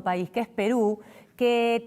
país, que es Perú, que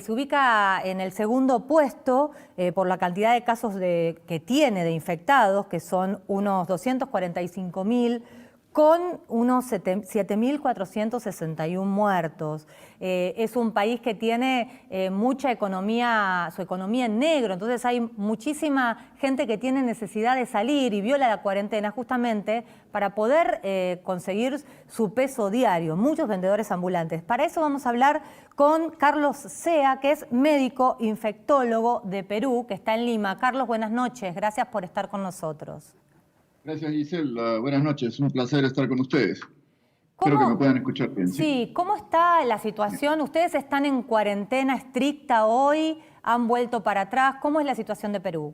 se ubica en el segundo puesto por la cantidad de casos que tiene de infectados, que son unos 245.000, con unos 7.461 muertos. Es un país que tiene mucha economía, su economía en negro, entonces hay muchísima gente que tiene necesidad de salir y viola la cuarentena justamente para poder conseguir su peso diario, muchos vendedores ambulantes. Para eso vamos a hablar con Carlos Sea, que es médico infectólogo de Perú, que está en Lima. Carlos, buenas noches, gracias por estar con nosotros. Gracias, Giselle. Buenas noches. Un placer estar con ustedes. Espero que me ¿Cómo, puedan escuchar bien, ¿sí? sí, cómo está la Bien. situación? ¿Ustedes están en cuarentena estricta hoy? ¿Han vuelto para atrás? ¿Cómo es la situación de Perú?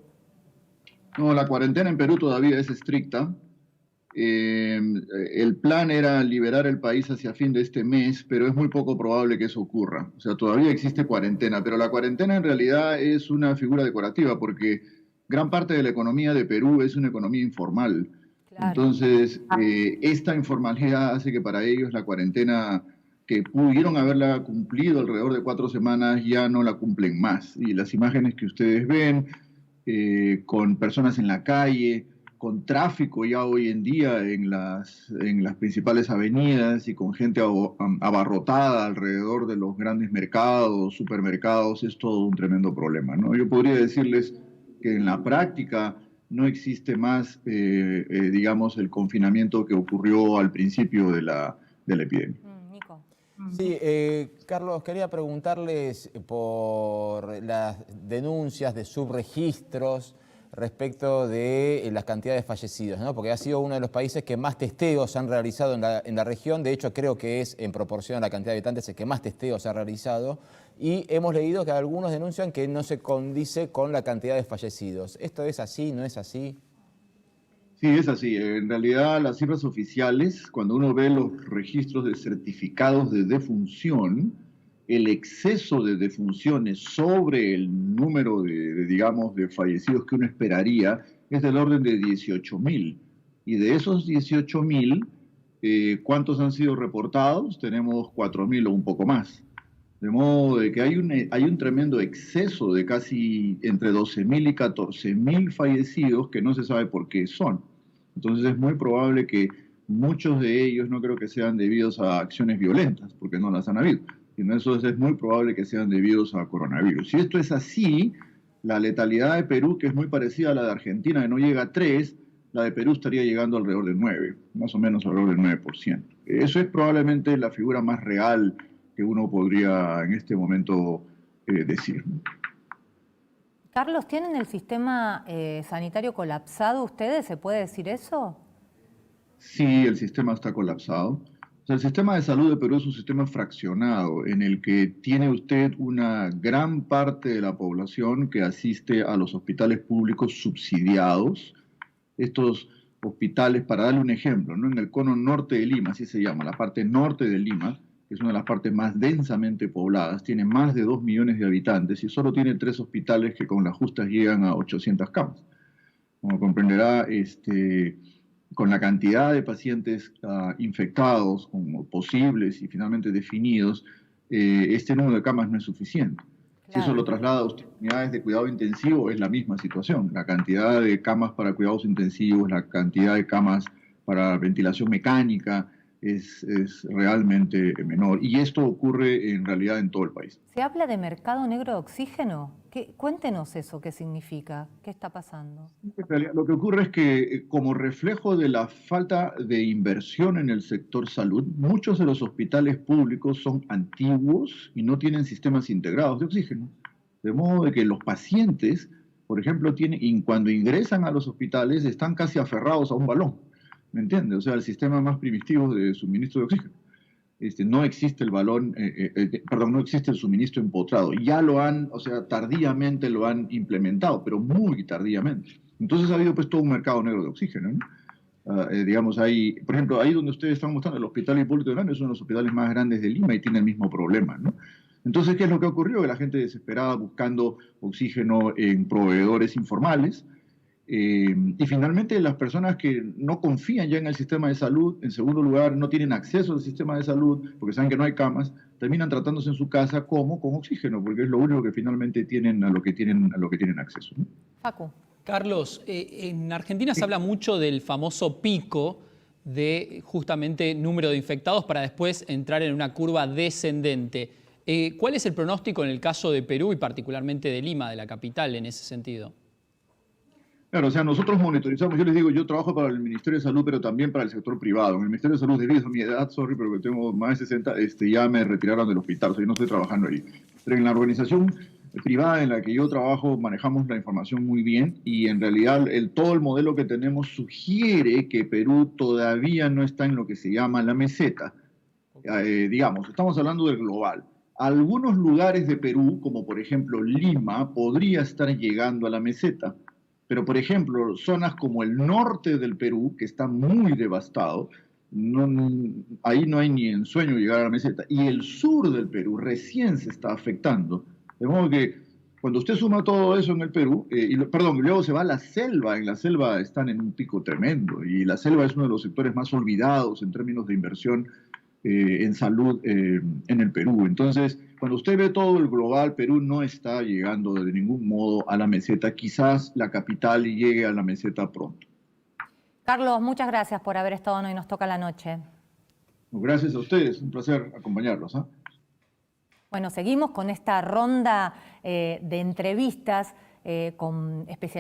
No, la cuarentena en Perú todavía es estricta. Eh, el plan era liberar el país hacia fin de este mes, pero es muy poco probable que eso ocurra. O sea, todavía existe cuarentena, pero la cuarentena en realidad es una figura decorativa porque gran parte de la economía de Perú es una economía informal. Claro. Entonces, esta informalidad hace que para ellos la cuarentena, que pudieron haberla cumplido alrededor de 4 semanas, ya no la cumplen más. Y las imágenes que ustedes ven, con personas en la calle, con tráfico ya hoy en día en las principales avenidas y con gente abarrotada alrededor de los grandes mercados, supermercados, es todo un tremendo problema, ¿no? Yo podría decirles que en la práctica no existe más, digamos, el confinamiento que ocurrió al principio de la epidemia. Nico. Sí, Carlos, quería preguntarles por las denuncias de subregistros respecto de la cantidad de fallecidos, ¿no? Porque ha sido uno de los países que más testeos han realizado en la región. De hecho, creo que es en proporción a la cantidad de habitantes el que más testeos ha realizado. Y hemos leído que algunos denuncian que no se condice con la cantidad de fallecidos. ¿Esto es así? ¿No es así? Sí, es así. En realidad, las cifras oficiales, cuando uno ve los registros de certificados de defunción, el exceso de defunciones sobre el número digamos, de fallecidos que uno esperaría es del orden de 18.000. Y de esos 18.000, ¿cuántos han sido reportados? Tenemos 4.000 o un poco más. De modo de que hay un tremendo exceso de casi entre 12.000 y 14.000 fallecidos que no se sabe por qué son. Entonces es muy probable que muchos de ellos no creo que sean debidos a acciones violentas, porque no las han habido, sino eso es muy probable que sean debidos a coronavirus. Si esto es así, la letalidad de Perú, que es muy parecida a la de Argentina, que no llega a 3, la de Perú estaría llegando alrededor del 9, más o menos alrededor del 9%. Eso es probablemente la figura más real que uno podría en este momento decir. Carlos, ¿tienen el sistema sanitario colapsado ustedes? ¿Se puede decir eso? Sí, el sistema está colapsado. O sea, el sistema de salud de Perú es un sistema fraccionado en el que tiene usted una gran parte de la población que asiste a los hospitales públicos subsidiados. Estos hospitales, para darle un ejemplo, ¿no? En el cono norte de Lima, así se llama, la parte norte de Lima, que es una de las partes más densamente pobladas, tiene más de 2 millones de habitantes y solo tiene 3 hospitales que con las justas llegan a 800 camas. Como comprenderá, con la cantidad de pacientes infectados, como posibles y finalmente definidos, este número de camas no es suficiente. Si eso Claro. lo traslada a usted a unidades de cuidado intensivo, es la misma situación. La cantidad de camas para cuidados intensivos, la cantidad de camas para ventilación mecánica es realmente menor. Y esto ocurre en realidad en todo el país. ¿Se habla de mercado negro de oxígeno? Cuéntenos eso, ¿qué significa? ¿Qué está pasando? En realidad, lo que ocurre es que, como reflejo de la falta de inversión en el sector salud, muchos de los hospitales públicos son antiguos y no tienen sistemas integrados de oxígeno. De modo de que los pacientes, por ejemplo, cuando ingresan a los hospitales, están casi aferrados a un balón. ¿Me entiende? O sea, el sistema más primitivo de suministro de oxígeno. No existe el balón, perdón, no existe el suministro empotrado. Ya lo han, o sea, tardíamente lo han implementado, pero muy tardíamente. Entonces ha habido pues todo un mercado negro de oxígeno, ¿no? Digamos, por ejemplo, ahí donde ustedes están mostrando, el Hospital Hipólito Yrigoyen es uno de los hospitales más grandes de Lima y tiene el mismo problema, ¿no? Entonces, ¿qué es lo que ocurrió? Que la gente desesperada buscando oxígeno en proveedores informales, Y finalmente las personas que no confían ya en el sistema de salud, en segundo lugar, no tienen acceso al sistema de salud porque saben que no hay camas, terminan tratándose en su casa como con oxígeno, porque es lo único que finalmente tienen a lo que tienen acceso, ¿no? Facu. Carlos, en Argentina se habla mucho del famoso pico de justamente número de infectados para después entrar en una curva descendente. ¿Cuál es el pronóstico en el caso de Perú y particularmente de Lima, de la capital, en ese sentido? Claro, o sea, nosotros monitorizamos, yo les digo, yo trabajo para el Ministerio de Salud, pero también para el sector privado. En el Ministerio de Salud, debido a mi edad, sorry, pero que tengo más de 60, ya me retiraron del hospital, o sea, yo no estoy trabajando ahí. Pero en la organización privada en la que yo trabajo manejamos la información muy bien y en realidad todo el modelo que tenemos sugiere que Perú todavía no está en lo que se llama la meseta. Digamos, estamos hablando del global. Algunos lugares de Perú, como por ejemplo Lima, podría estar llegando a la meseta. Pero, por ejemplo, zonas como el norte del Perú, que está muy devastado, ahí no hay ni en sueño llegar a la meseta. Y el sur del Perú recién se está afectando. De modo que cuando usted suma todo eso en el Perú, luego se va a la selva. En la selva están en un pico tremendo. Y la selva es uno de los sectores más olvidados en términos de inversión en salud en el Perú. Entonces, cuando usted ve todo el global, Perú no está llegando de ningún modo a la meseta. Quizás la capital llegue a la meseta pronto. Carlos, muchas gracias por haber estado hoy. Nos toca la noche. Gracias a ustedes, un placer acompañarlos, ¿eh? Bueno, seguimos con esta ronda de entrevistas con especialistas.